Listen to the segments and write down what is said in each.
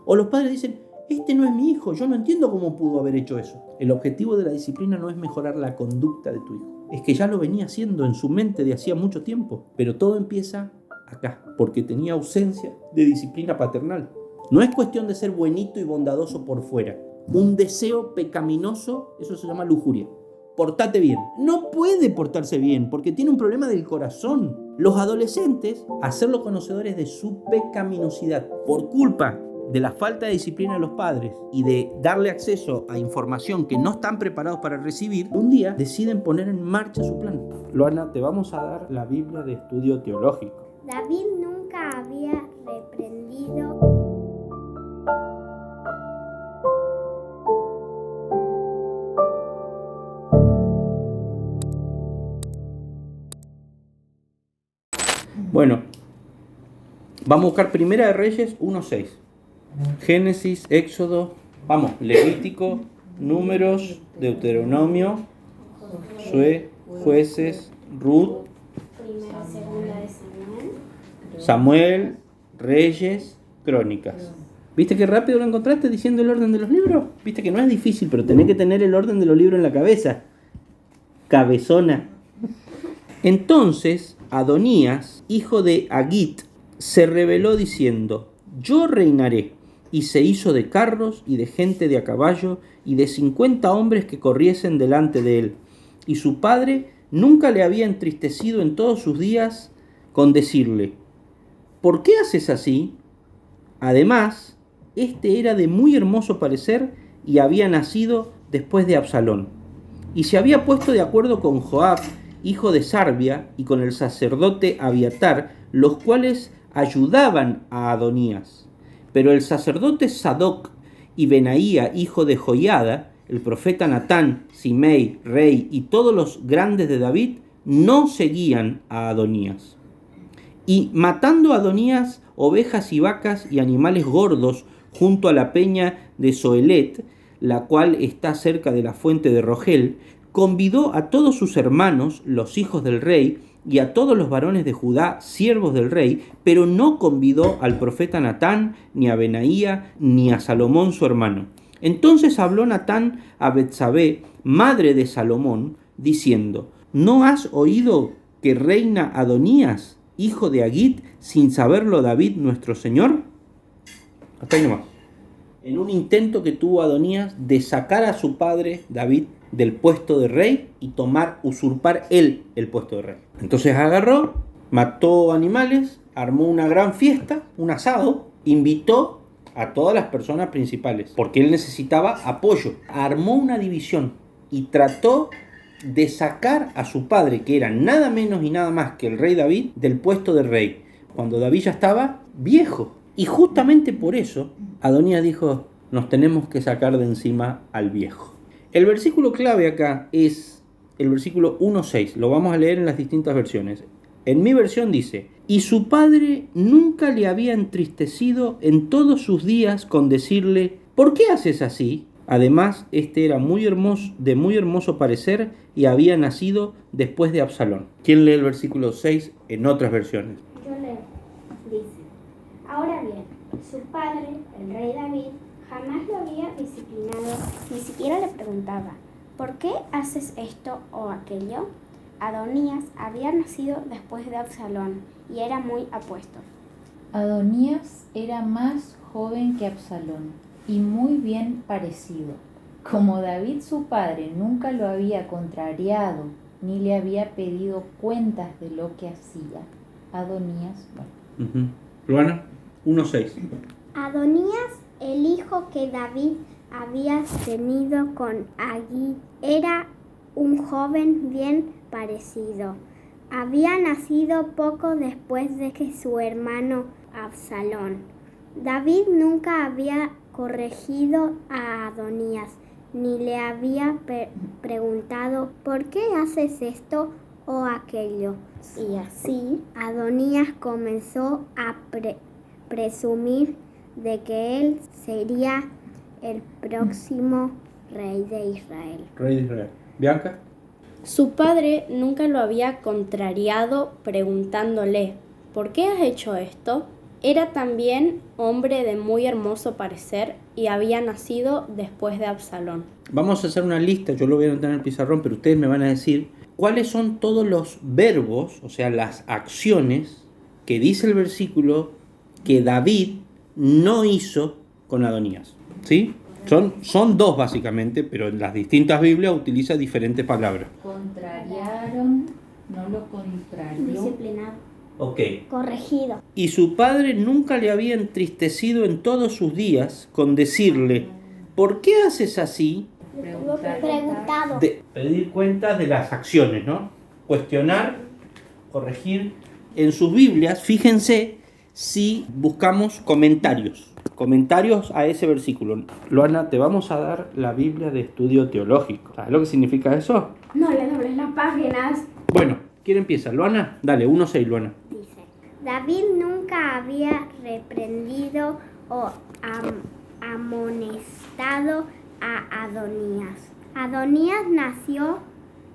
O los padres dicen, este no es mi hijo, yo no entiendo cómo pudo haber hecho eso. El objetivo de la disciplina no es mejorar la conducta de tu hijo. Es que ya lo venía haciendo en su mente de hacía mucho tiempo. Pero todo empieza acá, porque tenía ausencia de disciplina paternal. No es cuestión de ser buenito y bondadoso por fuera. Un deseo pecaminoso, eso se llama lujuria. Portate bien. No puede portarse bien porque tiene un problema del corazón. Los adolescentes, hacerlo conocedores de su pecaminosidad por culpa de la falta de disciplina de los padres y de darle acceso a información que no están preparados para recibir, un día deciden poner en marcha su plan. Luana, te vamos a dar la Biblia de estudio teológico. David nunca había reprendido Bueno, vamos a buscar Primera de Reyes 1:6. Génesis, Éxodo, vamos, Levítico, Números, Deuteronomio, Jueces, Ruth, Primera, segunda de Samuel, Reyes, Crónicas. ¿Viste qué rápido lo encontraste diciendo el orden de los libros? ¿Viste que no es difícil, pero tenés que tener el orden de los libros en la cabeza? Cabezona. Entonces, Adonías, hijo de Agit, se rebeló diciendo, yo reinaré. Y se hizo de carros y de gente de a caballo y de 50 hombres que corriesen delante de él. Y su padre nunca le había entristecido en todos sus días con decirle, ¿por qué haces así? Además, este era de muy hermoso parecer y había nacido después de Absalón. Y se había puesto de acuerdo con Joab, hijo de Sarbia, y con el sacerdote Abiatar, los cuales ayudaban a Adonías. Pero el sacerdote Sadoc y Benaía, hijo de Joiada, el profeta Natán, Simei, rey, y todos los grandes de David, no seguían a Adonías. Y matando a Adonías ovejas y vacas y animales gordos junto a la peña de Zoelet, la cual está cerca de la fuente de Rogel, convidó a todos sus hermanos, los hijos del rey, y a todos los varones de Judá, siervos del rey, pero no convidó al profeta Natán, ni a Benaía, ni a Salomón su hermano. Entonces habló Natán a Betsabé, madre de Salomón, diciendo, ¿no has oído que reina Adonías, hijo de Agit, sin saberlo David nuestro señor? Hasta ahí nomás. En un intento que tuvo Adonías de sacar a su padre David del puesto de rey y usurpar él el puesto de rey. Entonces agarró, mató animales, armó una gran fiesta, un asado, invitó a todas las personas principales, porque él necesitaba apoyo. Armó una división y trató de sacar a su padre, que era nada menos y nada más que el rey David, del puesto de rey, cuando David ya estaba viejo. Y justamente por eso Adonías dijo, nos tenemos que sacar de encima al viejo. El versículo clave acá es el versículo 1:6. Lo vamos a leer en las distintas versiones. En mi versión dice, y su padre nunca le había entristecido en todos sus días con decirle, ¿por qué haces así? Además, este era de muy hermoso parecer y había nacido después de Absalón. ¿Quién lee el versículo 6 en otras versiones? Yo leo. Dice, ahora bien, su padre, el rey David, jamás lo había disciplinado, ni siquiera le preguntaba, ¿por qué haces esto o aquello? Adonías había nacido después de Absalón y era muy apuesto. Adonías era más joven que Absalón y muy bien parecido. Como David su padre nunca lo había contrariado ni le había pedido cuentas de lo que hacía, Adonías, Luana, 1:6. Adonías, el hijo que David había tenido con Agit, era un joven bien parecido. Había nacido poco después de que su hermano Absalón. David nunca había corregido a Adonías, ni le había preguntado ¿por qué haces esto o aquello? Y así Adonías comenzó a presumir de que él sería el próximo rey de Israel. Rey de Israel. Bianca. Su padre nunca lo había contrariado preguntándole, ¿por qué has hecho esto? era también hombre de muy hermoso parecer y había nacido después de Absalón. Vamos a hacer una lista, yo lo voy a anotar en el pizarrón, pero ustedes me van a decir cuáles son todos los verbos, o sea, las acciones que dice el versículo que David no hizo con Adonías. ¿Sí? Son dos básicamente, pero en las distintas Biblias utiliza diferentes palabras. Contrariaron, no lo contrarió. Disciplinado. Ok. Corregido. Y su padre nunca le había entristecido en todos sus días con decirle, ¿por qué haces así? Preguntado. De pedir cuentas de las acciones, ¿no? Cuestionar, corregir. En sus Biblias, fíjense si buscamos comentarios a ese versículo. Luana, te vamos a dar la Biblia de estudio teológico. ¿Sabes lo que significa eso? No le dobles las páginas. Bueno, ¿quién empieza? Luana, dale, 1-6, Luana. Dice, David nunca había reprendido o amonestado a Adonías. Adonías nació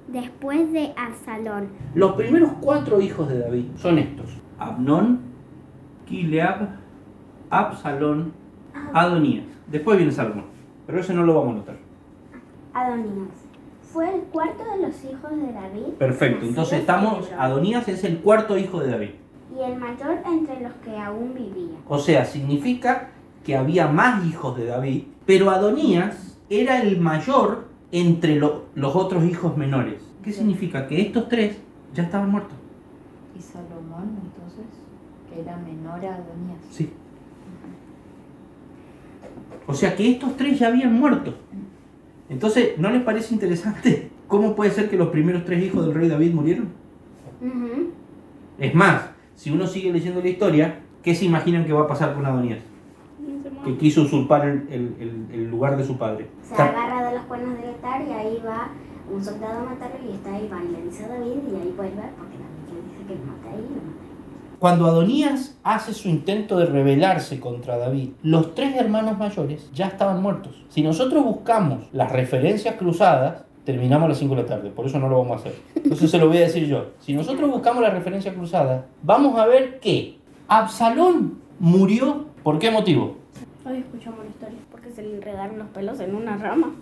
después de Absalón. Los primeros 4 hijos de David son estos: Abnón, Kileab, Absalón, Adonías. Después viene Salomón, pero ese no lo vamos a notar. Adonías fue el cuarto de los hijos de David. Perfecto, entonces Adonías es el 4.º hijo de David. Y el mayor entre los que aún vivían. O sea, significa que había más hijos de David, pero Adonías era el mayor entre los otros hijos menores. ¿Qué significa? Que estos 3 ya estaban muertos. Y Salomón, entonces, que era menor a Adonías. Sí. O sea que estos 3 ya habían muerto. Entonces, ¿no les parece interesante cómo puede ser que los primeros 3 hijos del rey David murieron? Uh-huh. Es más, si uno sigue leyendo la historia, ¿qué se imaginan que va a pasar con Adonías? Que quiso usurpar el lugar de su padre. Se agarra de los cuernos del altar y ahí va un soldado a matarlo y está ahí, va y le dice a David y ahí puedes ver porque David dice que lo mata ahí y lo mata ahí. Cuando Adonías hace su intento de rebelarse contra David, los 3 hermanos mayores ya estaban muertos. Si nosotros buscamos las referencias cruzadas, terminamos a las 5 de la tarde, por eso no lo vamos a hacer. Entonces se lo voy a decir yo. Si nosotros buscamos las referencias cruzadas, vamos a ver que Absalón murió. ¿Por qué motivo? Hoy escuchamos una historia porque se le enredaron los pelos en una rama.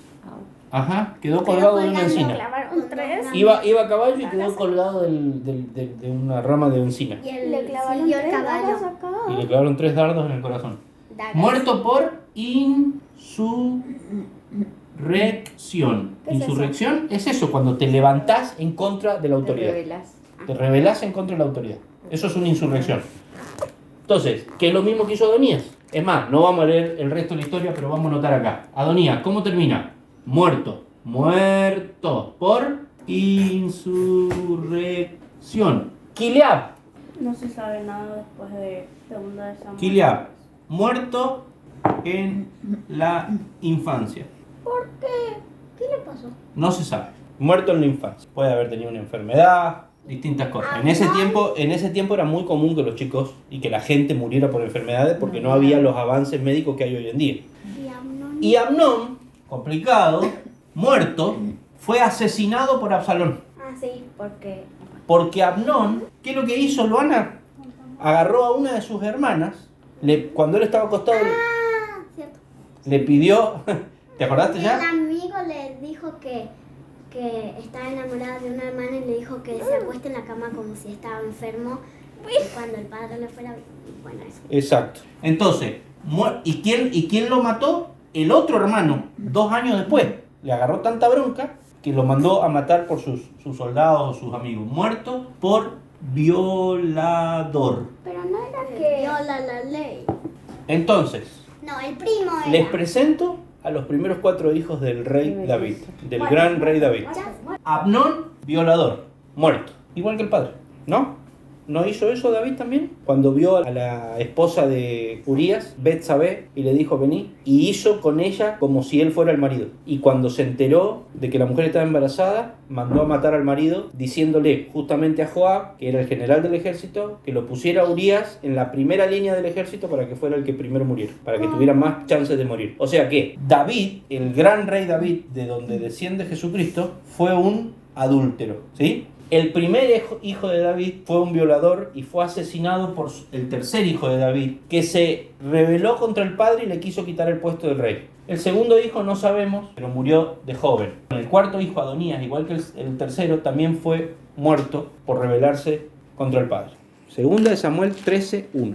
Ajá, quedó colgado de una encina. Clavaron 3. Iba a caballo y quedó colgado de una rama de encina. Y le clavaron el caballo. Y le clavaron 3 dardos en el corazón. Muerto por insurrección. Insurrección es eso, cuando te levantás en contra de la autoridad. Te rebelás en contra de la autoridad. Eso es una insurrección. Entonces, ¿qué es lo mismo que hizo Adonías? Es más, no vamos a leer el resto de la historia, pero vamos a notar acá. Adonías, ¿cómo termina? Muerto. Muerto por insurrección. Kileab. No se sabe nada después de segunda de Samuel. Kileab. Muerto en la infancia. ¿Por qué? ¿Qué le pasó? No se sabe. Muerto en la infancia. Puede haber tenido una enfermedad, distintas cosas. En ese tiempo era muy común que los chicos y que la gente muriera por enfermedades porque no había los avances médicos que hay hoy en día. Y Amnón, complicado, muerto, fue asesinado por Absalón. Ah, sí, porque... Porque Amnón, ¿qué es lo que hizo Luana? Agarró a una de sus hermanas, cuando él estaba acostado, cierto. le pidió... ¿Te acordaste ya? El amigo le dijo que estaba enamorada de una hermana y le dijo que se acueste en la cama como si estaba enfermo y cuando el padre le fuera... Bueno, eso. Exacto. Entonces, ¿y quién lo mató? El otro hermano, 2 años después. Le agarró tanta bronca que lo mandó a matar por sus soldados o sus amigos. Muerto por violador. Pero no era que... viola la ley. Entonces, No, el primo era. les presento a los primeros 4 hijos del rey David, del gran rey David. Abnón, violador, muerto, igual que el padre, ¿no? ¿No hizo eso David también? Cuando vio a la esposa de Urías, Betsabé, y le dijo vení, y hizo con ella como si él fuera el marido. Y cuando se enteró de que la mujer estaba embarazada, mandó a matar al marido, diciéndole justamente a Joab, que era el general del ejército, que lo pusiera a Urías en la primera línea del ejército para que fuera el que primero muriera, para que tuviera más chances de morir. O sea que David, el gran rey David, de donde desciende Jesucristo, fue un adúltero, ¿sí? El primer hijo de David fue un violador y fue asesinado por el tercer hijo de David, que se rebeló contra el padre y le quiso quitar el puesto del rey. El segundo hijo no sabemos, pero murió de joven. El cuarto hijo, Adonías, igual que el tercero, también fue muerto por rebelarse contra el padre. Segunda de Samuel 13:1.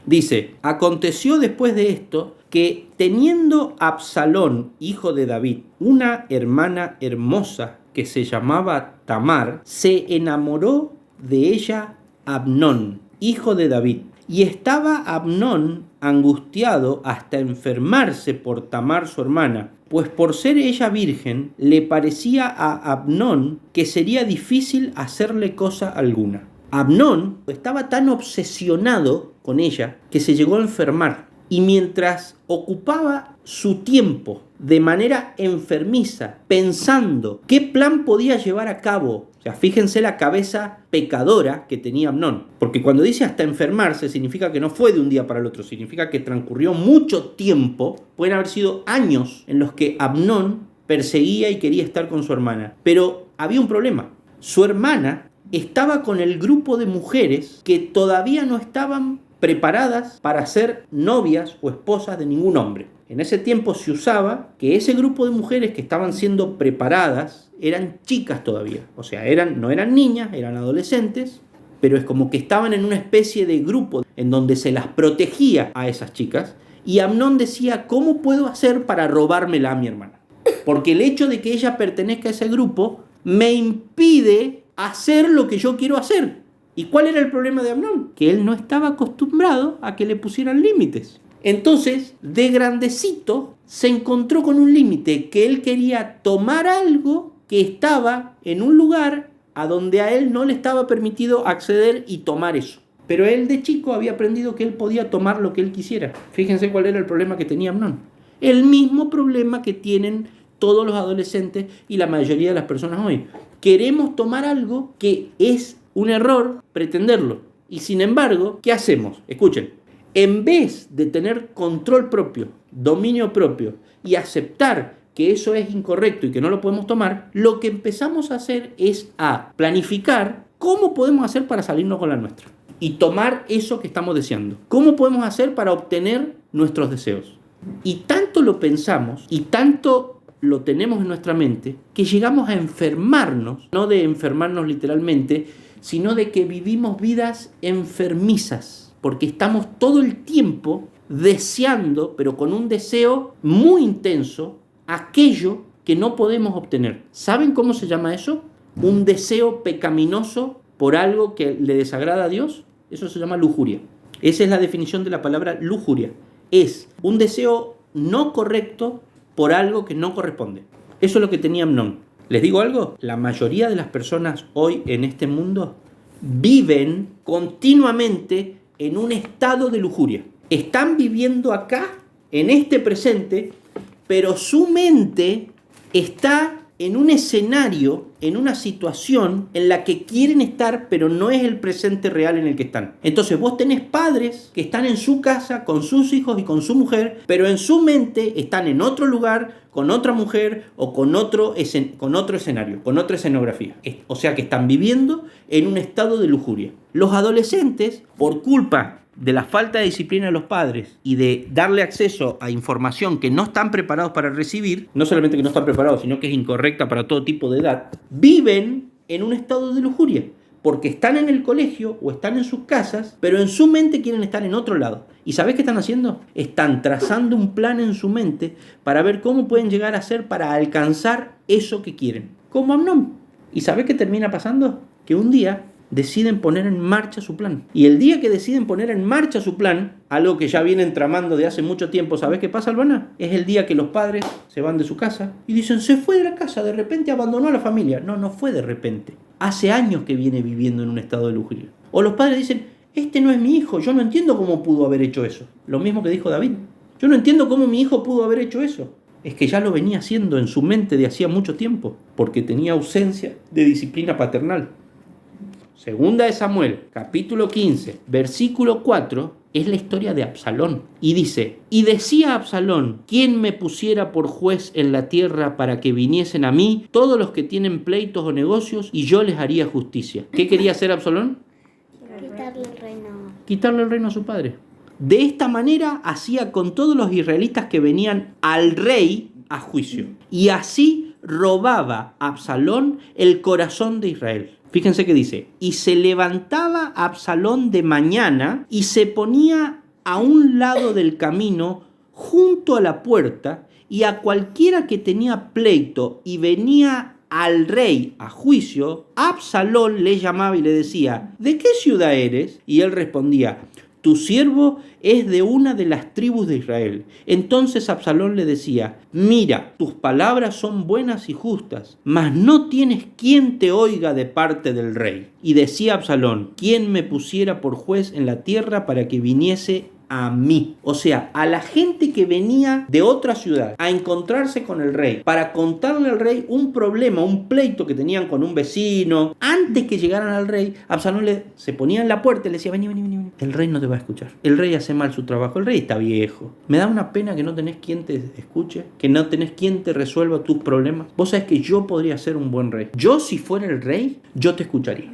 Dice: aconteció después de esto que, teniendo Absalón, hijo de David, una hermana hermosa que se llamaba Tamar, se enamoró de ella Amnón, hijo de David. Y estaba Amnón angustiado hasta enfermarse por Tamar su hermana, pues por ser ella virgen, le parecía a Amnón que sería difícil hacerle cosa alguna. Amnón estaba tan obsesionado con ella que se llegó a enfermar, y mientras ocupaba su tiempo de manera enfermiza pensando qué plan podía llevar a cabo, o sea, fíjense la cabeza pecadora que tenía Amnón, porque cuando dice hasta enfermarse significa que no fue de un día para el otro, significa que transcurrió mucho tiempo, pueden haber sido años en los que Amnón perseguía y quería estar con su hermana, pero había un problema. Su hermana estaba con el grupo de mujeres que todavía no estaban preparadas para ser novias o esposas de ningún hombre. En ese tiempo se usaba que ese grupo de mujeres que estaban siendo preparadas eran chicas todavía, o sea, no eran niñas, eran adolescentes, pero es como que estaban en una especie de grupo en donde se las protegía a esas chicas, y Amnón decía: ¿cómo puedo hacer para robármela a mi hermana? Porque el hecho de que ella pertenezca a ese grupo me impide hacer lo que yo quiero hacer. ¿Y cuál era el problema de Amnón? Que él no estaba acostumbrado a que le pusieran límites. Entonces, de grandecito, se encontró con un límite, que él quería tomar algo que estaba en un lugar a donde a él no le estaba permitido acceder y tomar eso. Pero él de chico había aprendido que él podía tomar lo que él quisiera. Fíjense cuál era el problema que tenía Amnón. El mismo problema que tienen todos los adolescentes y la mayoría de las personas hoy. Queremos tomar algo que es un error pretenderlo. Y sin embargo, ¿qué hacemos? Escuchen, en vez de tener control propio, dominio propio y aceptar que eso es incorrecto y que no lo podemos tomar, lo que empezamos a hacer es a planificar cómo podemos hacer para salirnos con la nuestra y tomar eso que estamos deseando. ¿Cómo podemos hacer para obtener nuestros deseos? Y tanto lo pensamos y tanto lo tenemos en nuestra mente que llegamos a enfermarnos, no de enfermarnos literalmente, sino de que vivimos vidas enfermizas, porque estamos todo el tiempo deseando, pero con un deseo muy intenso, aquello que no podemos obtener. ¿Saben cómo se llama eso? Un deseo pecaminoso por algo que le desagrada a Dios. Eso se llama lujuria. Esa es la definición de la palabra lujuria. Es un deseo no correcto por algo que no corresponde. Eso es lo que tenía Amnón. ¿Les digo algo? La mayoría de las personas hoy en este mundo viven continuamente en un estado de lujuria. Están viviendo acá, en este presente, pero su mente está en un escenario, en una situación en la que quieren estar, pero no es el presente real en el que están. Entonces vos tenés padres que están en su casa, con sus hijos y con su mujer, pero en su mente están en otro lugar, con otra mujer o con otro escenario, con otra escenografía. O sea que están viviendo en un estado de lujuria. Los adolescentes, por culpa de la falta de disciplina de los padres y de darle acceso a información que no están preparados para recibir, no solamente que no están preparados, sino que es incorrecta para todo tipo de edad, viven en un estado de lujuria, porque están en el colegio o están en sus casas, pero en su mente quieren estar en otro lado. ¿Y sabés qué están haciendo? Están trazando un plan en su mente para ver cómo pueden llegar a ser para alcanzar eso que quieren, como Amnón. ¿Y sabés qué termina pasando? Que un día deciden poner en marcha su plan. Y el día que deciden poner en marcha su plan, algo que ya vienen tramando de hace mucho tiempo, ¿sabés qué pasa, Albana? Es el día que los padres se van de su casa y dicen: se fue de la casa, de repente abandonó a la familia. No fue de repente. Hace años que viene viviendo en un estado de lujuria. O los padres dicen: este no es mi hijo, yo no entiendo cómo pudo haber hecho eso. Lo mismo que dijo David. Yo no entiendo cómo mi hijo pudo haber hecho eso. Es que ya lo venía haciendo en su mente de hacía mucho tiempo, porque tenía ausencia de disciplina paternal. Segunda de Samuel, capítulo 15, versículo 4, es la historia de Absalón. Y dice, y decía Absalón, ¿quién me pusiera por juez en la tierra para que viniesen a mí todos los que tienen pleitos o negocios y yo les haría justicia? ¿Qué quería hacer Absalón? Quitarle el reino. Quitarle el reino a su padre. De esta manera hacía con todos los israelitas que venían al rey a juicio. Y así robaba Absalón el corazón de Israel. Fíjense que dice, y se levantaba Absalón de mañana y se ponía a un lado del camino junto a la puerta, y a cualquiera que tenía pleito y venía al rey a juicio, Absalón le llamaba y le decía, ¿de qué ciudad eres? Y él respondía, tu siervo es de una de las tribus de Israel. Entonces Absalón le decía, mira, tus palabras son buenas y justas, mas no tienes quien te oiga de parte del rey. Y decía Absalón, ¿quién me pusiera por juez en la tierra para que viniese a mí? O sea, a la gente que venía de otra ciudad a encontrarse con el rey, para contarle al rey un problema, un pleito que tenían con un vecino. Antes que llegaran al rey, Absalón se ponía en la puerta y le decía, vení. El rey no te va a escuchar. El rey hace mal su trabajo. El rey está viejo. Me da una pena que no tenés quien te escuche, que no tenés quien te resuelva tus problemas. Vos sabés que yo podría ser un buen rey. Yo, si fuera el rey, yo te escucharía.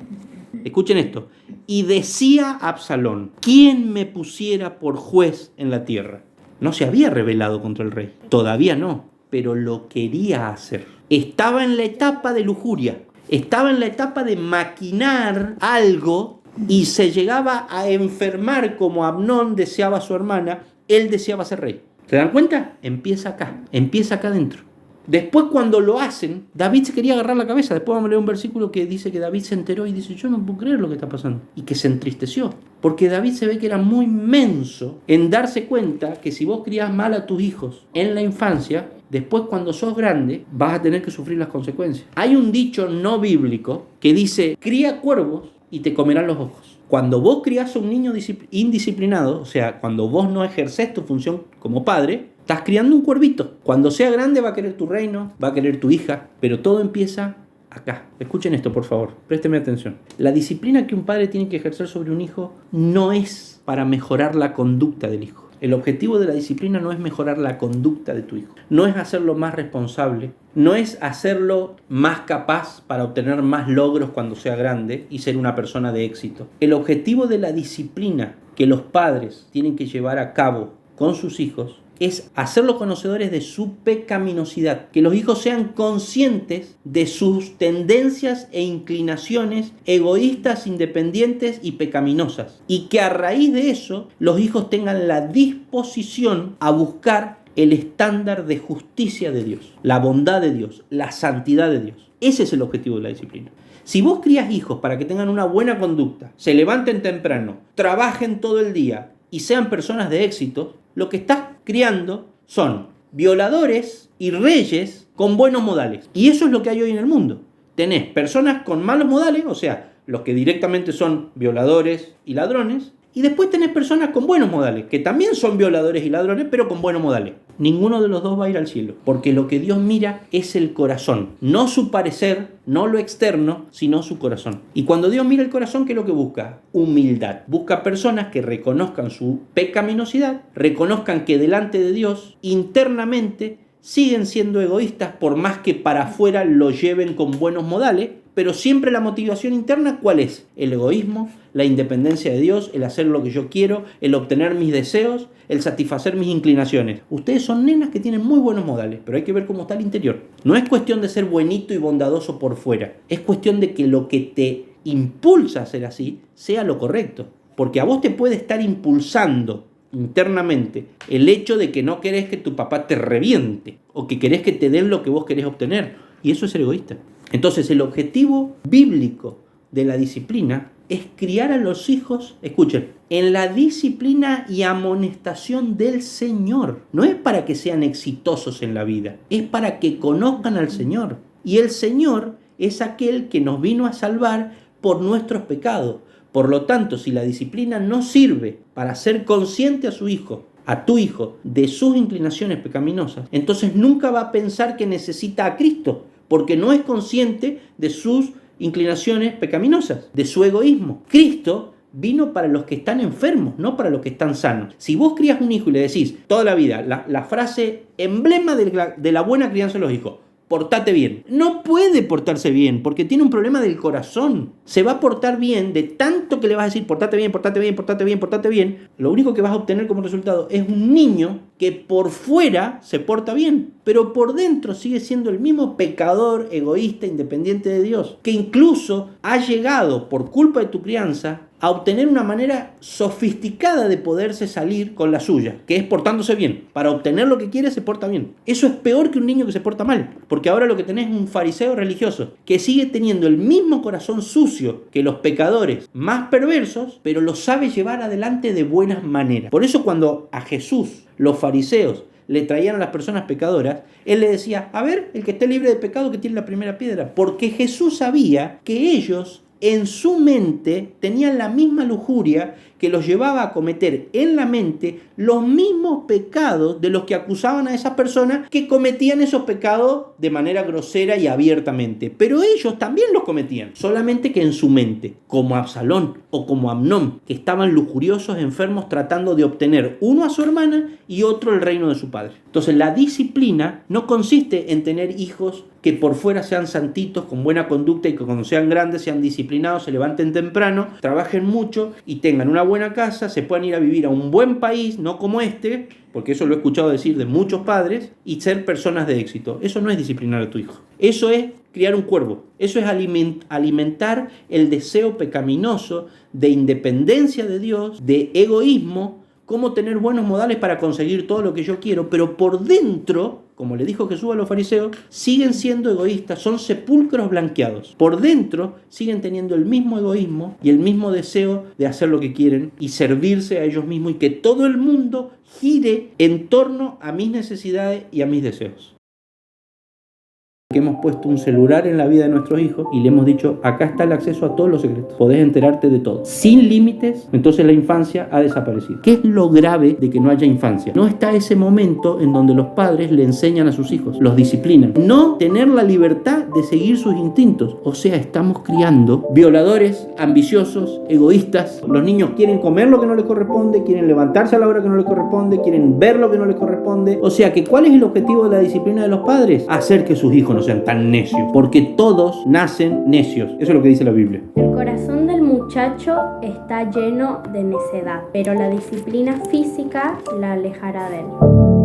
Escuchen esto. Y decía Absalón, ¿quién me pusiera por juez en la tierra? No se había rebelado contra el rey. Todavía no, pero lo quería hacer. Estaba en la etapa de lujuria. Estaba en la etapa de maquinar algo y se llegaba a enfermar como Amnón deseaba a su hermana. Él deseaba ser rey. ¿Se dan cuenta? Empieza acá adentro. Después, cuando lo hacen, David se quería agarrar la cabeza. Después vamos a leer un versículo que dice que David se enteró y dice, yo no puedo creer lo que está pasando. Y que se entristeció. Porque David se ve que era muy menso en darse cuenta que si vos criás mal a tus hijos en la infancia, después cuando sos grande vas a tener que sufrir las consecuencias. Hay un dicho no bíblico que dice, cría cuervos y te comerán los ojos. Cuando vos criás a un niño indisciplinado, o sea, cuando vos no ejercés tu función como padre, estás criando un cuervito. Cuando sea grande va a querer tu reino, va a querer tu hija, pero todo empieza acá. Escuchen esto, por favor, présteme atención. La disciplina que un padre tiene que ejercer sobre un hijo no es para mejorar la conducta del hijo. El objetivo de la disciplina no es mejorar la conducta de tu hijo, no es hacerlo más responsable, no es hacerlo más capaz para obtener más logros cuando sea grande y ser una persona de éxito. El objetivo de la disciplina que los padres tienen que llevar a cabo con sus hijos es hacerlos conocedores de su pecaminosidad, que los hijos sean conscientes de sus tendencias e inclinaciones egoístas, independientes y pecaminosas, y que a raíz de eso los hijos tengan la disposición a buscar el estándar de justicia de Dios, la bondad de Dios, la santidad de Dios. Ese es el objetivo de la disciplina. Si vos crías hijos para que tengan una buena conducta, se levanten temprano, trabajen todo el día y sean personas de éxito, lo que estás criando son violadores y reyes con buenos modales. Y eso es lo que hay hoy en el mundo. Tenés personas con malos modales, o sea, los que directamente son violadores y ladrones, y después tenés personas con buenos modales, que también son violadores y ladrones, pero con buenos modales. Ninguno de los dos va a ir al cielo, porque lo que Dios mira es el corazón, no su parecer, no lo externo, sino su corazón. Y cuando Dios mira el corazón, ¿qué es lo que busca? Humildad. Busca personas que reconozcan su pecaminosidad, reconozcan que delante de Dios, internamente, siguen siendo egoístas, por más que para afuera lo lleven con buenos modales, pero siempre la motivación interna, ¿cuál es? El egoísmo, la independencia de Dios, el hacer lo que yo quiero, el obtener mis deseos, el satisfacer mis inclinaciones. Ustedes son nenas que tienen muy buenos modales, pero hay que ver cómo está el interior. No es cuestión de ser buenito y bondadoso por fuera, es cuestión de que lo que te impulsa a ser así sea lo correcto, porque a vos te puede estar impulsando internamente el hecho de que no querés que tu papá te reviente o que querés que te den lo que vos querés obtener, y eso es ser egoísta. Entonces el objetivo bíblico de la disciplina es criar a los hijos, escuchen, en la disciplina y amonestación del Señor. No es para que sean exitosos en la vida, es para que conozcan al Señor. Y el Señor es aquel que nos vino a salvar por nuestros pecados. Por lo tanto, si la disciplina no sirve para ser consciente a su hijo, a tu hijo, de sus inclinaciones pecaminosas, entonces nunca va a pensar que necesita a Cristo, porque no es consciente de sus inclinaciones pecaminosas, de su egoísmo. Cristo vino para los que están enfermos, no para los que están sanos. Si vos crías un hijo y le decís toda la vida la frase emblema de la buena crianza de los hijos: portate bien. No puede portarse bien porque tiene un problema del corazón. Se va a portar bien de tanto que le vas a decir portate bien, portate bien, portate bien, portate bien. Lo único que vas a obtener como resultado es un niño que por fuera se porta bien, pero por dentro sigue siendo el mismo pecador, egoísta, independiente de Dios, que incluso ha llegado por culpa de tu crianza a obtener una manera sofisticada de poderse salir con la suya, que es portándose bien. Para obtener lo que quiere se porta bien. Eso es peor que un niño que se porta mal, porque ahora lo que tenés es un fariseo religioso que sigue teniendo el mismo corazón sucio que los pecadores más perversos, pero lo sabe llevar adelante de buenas maneras. Por eso cuando a Jesús los fariseos le traían a las personas pecadoras, él le decía: a ver, el que esté libre de pecado que tire la primera piedra, porque Jesús sabía que ellos en su mente tenían la misma lujuria que los llevaba a cometer en la mente los mismos pecados de los que acusaban a esas personas que cometían esos pecados de manera grosera y abiertamente. Pero ellos también los cometían, solamente que en su mente, como Absalón o como Amnón, que estaban lujuriosos, enfermos, tratando de obtener uno a su hermana y otro el reino de su padre. Entonces la disciplina no consiste en tener hijos que por fuera sean santitos, con buena conducta, y que cuando sean grandes sean disciplinados, se levanten temprano, trabajen mucho y tengan una buena casa, se puedan ir a vivir a un buen país, no como este, porque eso lo he escuchado decir de muchos padres, y ser personas de éxito. Eso no es disciplinar a tu hijo. Eso es criar un cuervo. Eso es alimentar el deseo pecaminoso de independencia de Dios, de egoísmo, cómo tener buenos modales para conseguir todo lo que yo quiero, pero por dentro, como le dijo Jesús a los fariseos, siguen siendo egoístas, son sepulcros blanqueados. Por dentro siguen teniendo el mismo egoísmo y el mismo deseo de hacer lo que quieren y servirse a ellos mismos, y que todo el mundo gire en torno a mis necesidades y a mis deseos. Que hemos puesto un celular en la vida de nuestros hijos y le hemos dicho: acá está el acceso a todos los secretos, podés enterarte de todo, sin límites. Entonces la infancia ha desaparecido. ¿Qué es lo grave de que no haya infancia? No está ese momento en donde los padres le enseñan a sus hijos, los disciplinan. No tener la libertad de seguir sus instintos. O sea, estamos criando violadores, ambiciosos, egoístas. Los niños quieren comer lo que no les corresponde, quieren levantarse a la hora que no les corresponde, quieren ver lo que no les corresponde. O sea, que ¿cuál es el objetivo de la disciplina de los padres? Hacer que sus hijos no sean tan necios, porque todos nacen necios. Eso es lo que dice la Biblia. El corazón del muchacho está lleno de necedad, pero la disciplina física la alejará de él.